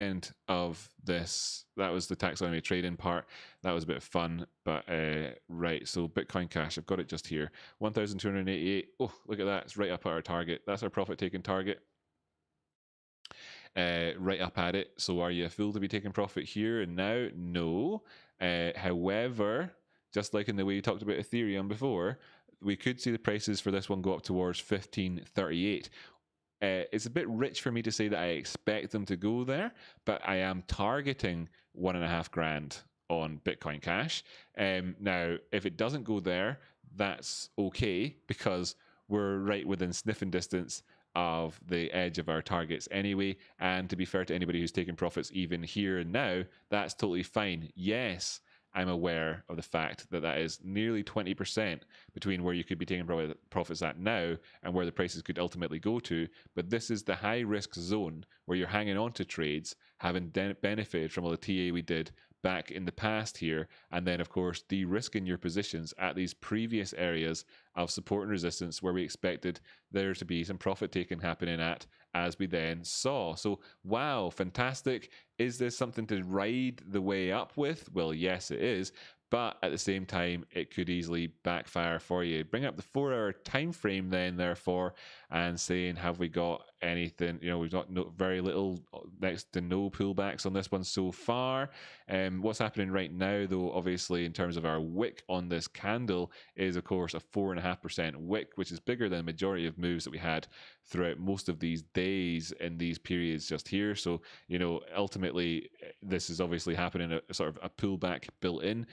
end of this. That was the taxonomy trading part. That was a bit of fun, but right. So Bitcoin Cash, I've got it just here, 1,288. Oh, look at that! It's right up at our target. That's our profit taking target. Right up at it. So are you a fool to be taking profit here and now? No. However, just like in the way you talked about Ethereum before, we could see the prices for this one go up towards 1538. It's a bit rich for me to say that I expect them to go there, but I am targeting 1.5 grand on Bitcoin Cash. Now, if it doesn't go there, that's okay because we're right within sniffing distance of the edge of our targets anyway. And to be fair to anybody who's taking profits even here and now, that's totally fine. Yes, I'm aware of the fact that that is nearly 20% between where you could be taking profits at now and where the prices could ultimately go to. But this is the high risk zone where you're hanging on to trades, having benefited from all the TA we did back in the past here, and then of course de-risking your positions at these previous areas of support and resistance where we expected there to be some profit taking happening at, as we then saw. So wow, fantastic. Is this something to ride the way up with? Well, yes, it is. But at the same time, it could easily backfire for you. Bring up the 4-hour time frame then, therefore, and saying, have we got anything? You know, we've got very little, next to no pullbacks on this one so far. What's happening right now, though, obviously, in terms of our wick on this candle, is, of course, a 4.5% wick, which is bigger than the majority of moves that we had throughout most of these days in these periods just here. So, you know, ultimately, this is obviously happening, a sort of a pullback built in.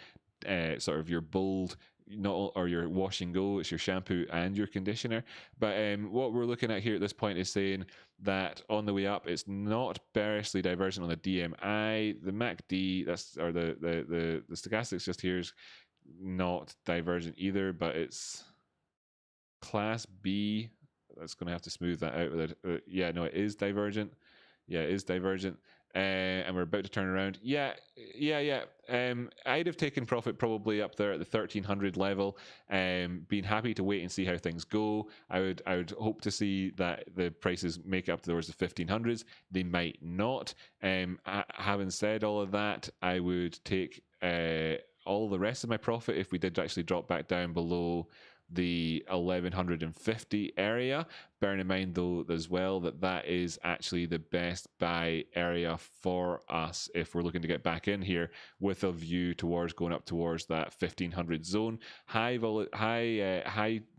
Sort of your bold, not or your wash and go, it's your shampoo and your conditioner. But what we're looking at here at this point is saying that on the way up, it's not bearishly divergent on the DMI, the MACD, that's or the stochastics just here is not divergent either, but it's class B. That's going to have to smooth that out with it. Yeah, no, it is divergent. Yeah, it is divergent. And we're about to turn around. Yeah. I'd have taken profit probably up there at the 1300 level. Been happy to wait and see how things go. I would hope to see that the prices make up towards the 1500s. They might not. Having said all of that, I would take all the rest of my profit if we did actually drop back down below the 1150 area. Bearing in mind though as well that that is actually the best buy area for us if we're looking to get back in here with a view towards going up towards that 1500 zone. High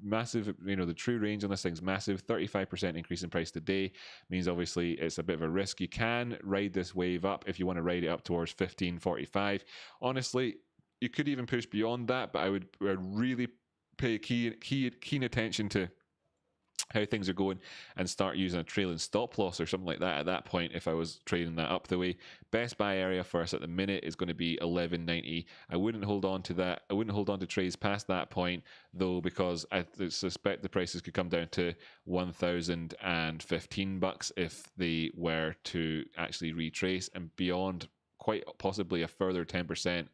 massive, you know, the true range on this thing's massive. 35% increase in price today means obviously it's a bit of a risk. You can ride this wave up if you want to ride it up towards 1545. Honestly, you could even push beyond that, but I would really pay keen attention to how things are going and start using a trailing stop loss or something like that at that point if I was trading that up the way. Best buy area for us at the minute is going to be 1190. I wouldn't hold on to that. I wouldn't hold on to trades past that point though, because I suspect the prices could come down to 1,015 bucks if they were to actually retrace, and beyond quite possibly a further 10%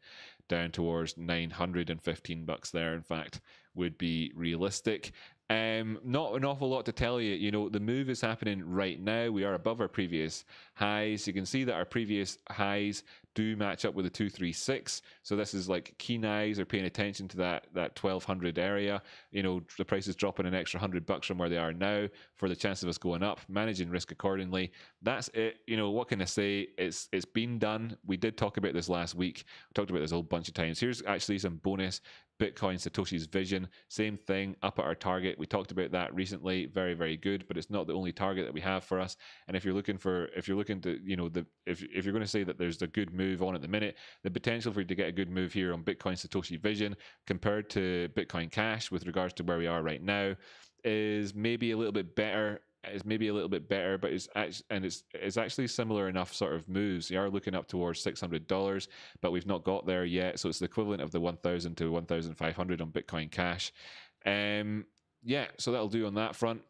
down towards 915 bucks there, in fact, would be realistic. Not an awful lot to tell you. You know, the move is happening right now. We are above our previous highs. You can see that our previous highs do match up with the 236. So this is like keen eyes are paying attention to that 1200 area. You know, the price is dropping an extra $100 from where they are now for the chance of us going up, managing risk accordingly. That's it. You know, what can I say? It's been done. We did talk about this last week. We talked about this a whole bunch of times. Here's actually some bonus Bitcoin Satoshi's vision. Same thing, up at our target. We talked about that recently. Very, very good, but it's not the only target that we have for us. And if you're looking to, you know, if you're going to say that there's a good move on at the minute, the potential for you to get a good move here on Bitcoin Satoshi vision compared to Bitcoin Cash with regards to where we are right now is maybe a little bit better. But it's actually similar enough sort of moves. You are looking up towards $600, but we've not got there yet. So it's the equivalent of the 1,000 to 1,500 on Bitcoin Cash. Yeah, so that'll do on that front.